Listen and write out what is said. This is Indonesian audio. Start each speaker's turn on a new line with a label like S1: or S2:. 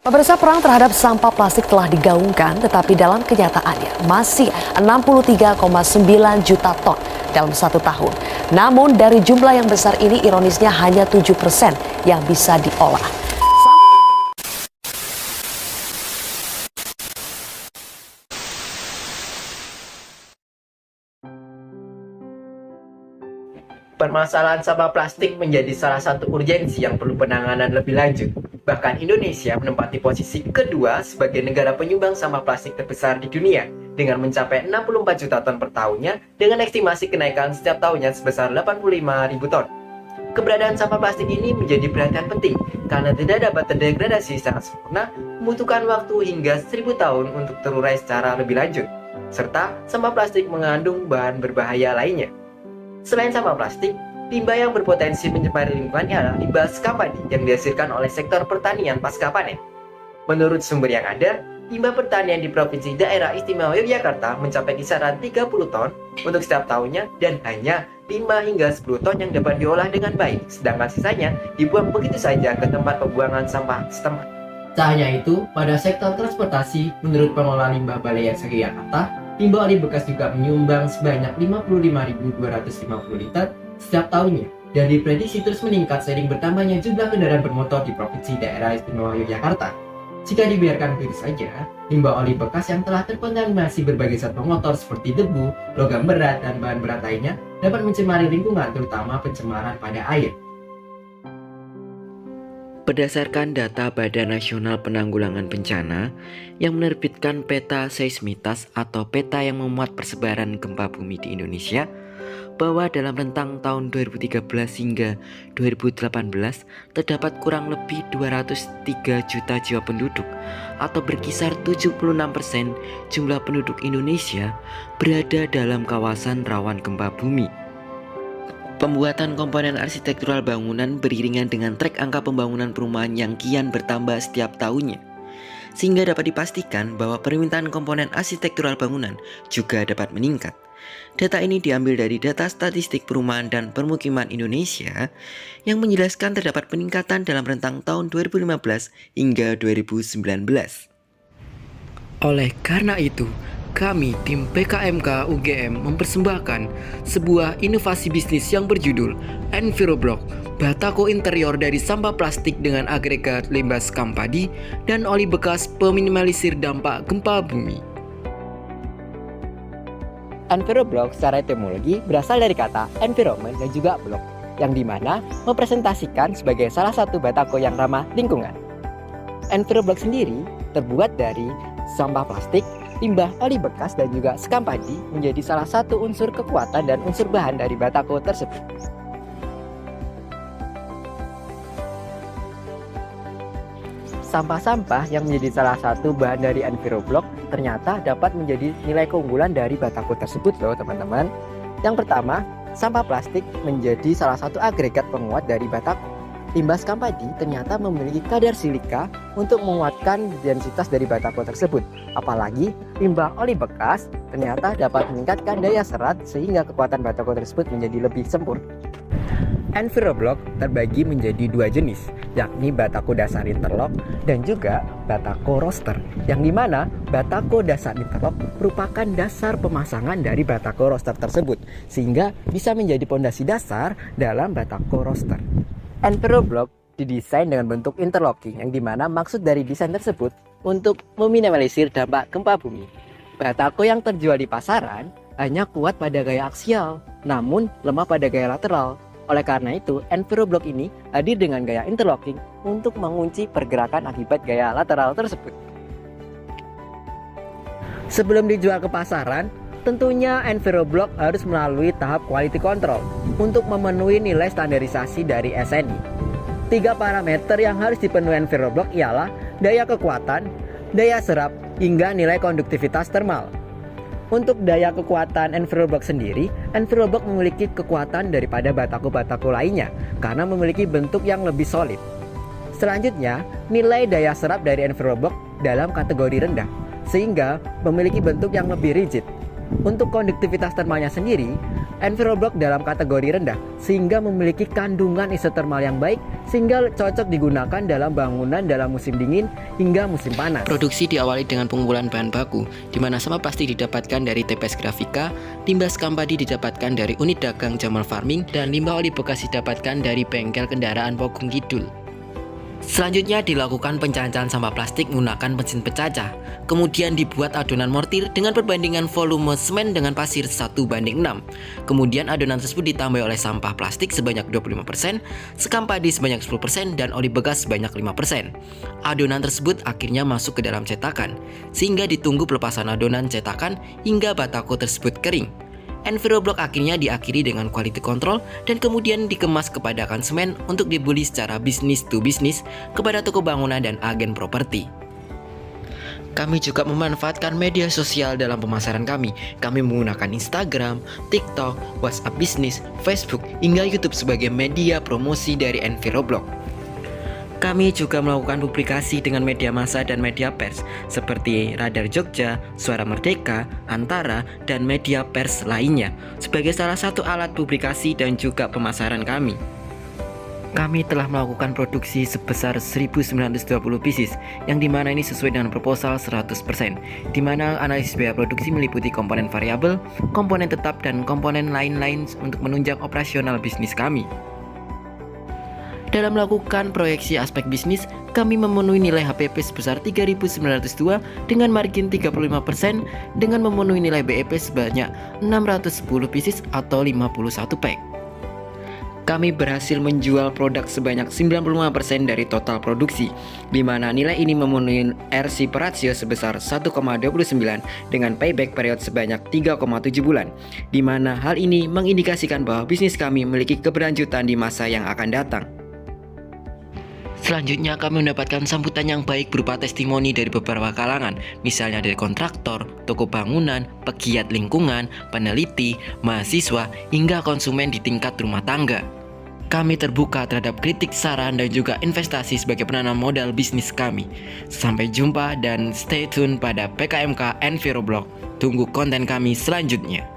S1: Pemirsa, perang terhadap sampah plastik telah digaungkan, tetapi dalam kenyataannya masih 63,9 juta ton dalam satu tahun. Namun dari jumlah yang besar ini ironisnya hanya 7% yang bisa diolah.
S2: Permasalahan sampah plastik menjadi salah satu urgensi yang perlu penanganan lebih lanjut. Bahkan Indonesia menempati posisi kedua sebagai negara penyumbang sampah plastik terbesar di dunia dengan mencapai 64 juta ton per tahunnya dengan estimasi kenaikan setiap tahunnya sebesar 85.000 ton. Keberadaan sampah plastik ini menjadi perhatian penting karena tidak dapat terdegradasi secara sempurna, membutuhkan waktu hingga 1000 tahun untuk terurai secara lebih lanjut, serta sampah plastik mengandung bahan berbahaya lainnya. Selain sampah plastik, limbah yang berpotensi mencemari lingkungan adalah limbah skapadi yang dihasilkan oleh sektor pertanian pasca panen. Menurut sumber yang ada, limbah pertanian di Provinsi Daerah Istimewa Yogyakarta mencapai kisaran 30 ton untuk setiap tahunnya dan hanya 5 hingga 10 ton yang dapat diolah dengan baik, sedangkan sisanya dibuang begitu saja ke tempat pembuangan sampah setempat. Tak hanya itu, pada sektor transportasi, menurut pengelola limbah Balai Yasa Yogyakarta, limbah oli bekas juga menyumbang sebanyak 55.250 liter setiap tahunnya dan diprediksi terus meningkat seiring bertambahnya jumlah kendaraan bermotor di Provinsi Daerah Istimewa Yogyakarta. Jika dibiarkan begitu saja, limbah oli bekas yang telah terkontaminasi berbagai zat pengotor seperti debu, logam berat, dan bahan berat lainnya dapat mencemari lingkungan, terutama pencemaran pada air.
S3: Berdasarkan data Badan Nasional Penanggulangan Bencana yang menerbitkan peta seismitas atau peta yang memuat persebaran gempa bumi di Indonesia, bahwa dalam rentang tahun 2013 hingga 2018 terdapat kurang lebih 203 juta jiwa penduduk atau berkisar 76% jumlah penduduk Indonesia berada dalam kawasan rawan gempa bumi. Pembuatan komponen arsitektural bangunan beriringan dengan trek angka pembangunan perumahan yang kian bertambah setiap tahunnya, sehingga dapat dipastikan bahwa permintaan komponen arsitektural bangunan juga dapat meningkat. Data ini diambil dari data statistik perumahan dan permukiman Indonesia yang menjelaskan terdapat peningkatan dalam rentang tahun 2015 hingga 2019. Oleh karena itu, kami tim PKMK UGM mempersembahkan sebuah inovasi bisnis yang berjudul Enviroblock, batako interior dari sampah plastik dengan agregat limbah skampadi dan oli bekas peminimalisir dampak gempa bumi.
S2: Enviroblock secara etimologi berasal dari kata environment dan juga block, yang dimana mempresentasikan sebagai salah satu batako yang ramah lingkungan. Enviroblock sendiri terbuat dari sampah plastik, limbah oli bekas, dan juga skampadi menjadi salah satu unsur kekuatan dan unsur bahan dari batako tersebut. Sampah-sampah yang menjadi salah satu bahan dari Enviroblock ternyata dapat menjadi nilai keunggulan dari batako tersebut loh teman-teman. Yang pertama, sampah plastik menjadi salah satu agregat penguat dari batako. Limbah skampadi ternyata memiliki kadar silika untuk menguatkan densitas dari batako tersebut. Apalagi limbah oli bekas ternyata dapat meningkatkan daya serat sehingga kekuatan batako tersebut menjadi lebih sempurna. Enviroblock terbagi menjadi dua jenis, yakni batako dasar interlock dan juga batako roster, yang dimana batako dasar interlock merupakan dasar pemasangan dari batako roster tersebut, sehingga bisa menjadi pondasi dasar dalam batako roster. Enviroblock didesain dengan bentuk interlocking, yang dimana maksud dari desain tersebut untuk meminimalisir dampak gempa bumi. Batako yang terjual di pasaran hanya kuat pada gaya aksial, namun lemah pada gaya lateral. Oleh karena itu, Enviroblock ini hadir dengan gaya interlocking untuk mengunci pergerakan akibat gaya lateral tersebut. Sebelum dijual ke pasaran, tentunya Enviroblock harus melalui tahap quality control untuk memenuhi nilai standarisasi dari SNI. 3 parameter yang harus dipenuhi Enviroblock ialah daya kekuatan, daya serap, hingga nilai konduktivitas termal. Untuk daya kekuatan Enviroblock sendiri, Enviroblock memiliki kekuatan daripada batako-batako lainnya karena memiliki bentuk yang lebih solid. Selanjutnya, nilai daya serap dari Enviroblock dalam kategori rendah, sehingga memiliki bentuk yang lebih rigid. Untuk konduktivitas termalnya sendiri, Enviroblock dalam kategori rendah sehingga memiliki kandungan isotermal yang baik sehingga cocok digunakan dalam bangunan dalam musim dingin hingga musim panas.
S3: Produksi diawali dengan pengumpulan bahan baku, di mana sampah plastik didapatkan dari TPS Grafika, limbah Skampadi didapatkan dari unit dagang Jamal Farming, dan limbah oli bekas didapatkan dari bengkel kendaraan Pogung Kidul. Selanjutnya dilakukan pencacahan sampah plastik menggunakan mesin pecacah. Kemudian dibuat adonan mortir dengan perbandingan volume semen dengan pasir 1:6. Kemudian adonan tersebut ditambah oleh sampah plastik sebanyak 25%, Skampadi sebanyak 10%, dan oli bekas sebanyak 5%. Adonan tersebut akhirnya masuk ke dalam cetakan, sehingga ditunggu pelepasan adonan cetakan hingga batako tersebut kering. Enviroblock akhirnya diakhiri dengan quality control dan kemudian dikemas kepada konsumen untuk dibeli secara bisnis to bisnis kepada toko bangunan dan agen properti. Kami juga memanfaatkan media sosial dalam pemasaran kami. Kami menggunakan Instagram, TikTok, WhatsApp Business, Facebook, hingga YouTube sebagai media promosi dari Enviroblock. Kami juga melakukan publikasi dengan media massa dan media pers seperti Radar Jogja, Suara Merdeka, Antara, dan media pers lainnya sebagai salah satu alat publikasi dan juga pemasaran kami. Kami telah melakukan produksi sebesar 1920 pieces, yang dimana ini sesuai dengan proposal 100%, dimana analisis biaya produksi meliputi komponen variabel, komponen tetap, dan komponen lain-lain untuk menunjang operasional bisnis kami. Dalam melakukan proyeksi aspek bisnis, kami memenuhi nilai HPP sebesar 3.902 dengan margin 35% dengan memenuhi nilai BEP sebanyak 610 pieces atau 51 pack. Kami berhasil menjual produk sebanyak 95% dari total produksi, di mana nilai ini memenuhi RC per rasio sebesar 1,29 dengan payback period sebanyak 3,7 bulan, di mana hal ini mengindikasikan bahwa bisnis kami memiliki keberlanjutan di masa yang akan datang. Selanjutnya kami mendapatkan sambutan yang baik berupa testimoni dari beberapa kalangan, misalnya dari kontraktor, toko bangunan, pegiat lingkungan, peneliti, mahasiswa, hingga konsumen di tingkat rumah tangga. Kami terbuka terhadap kritik, saran, dan juga investasi sebagai penanam modal bisnis kami. Sampai jumpa dan stay tune pada PKMK Enviroblock. Tunggu konten kami selanjutnya.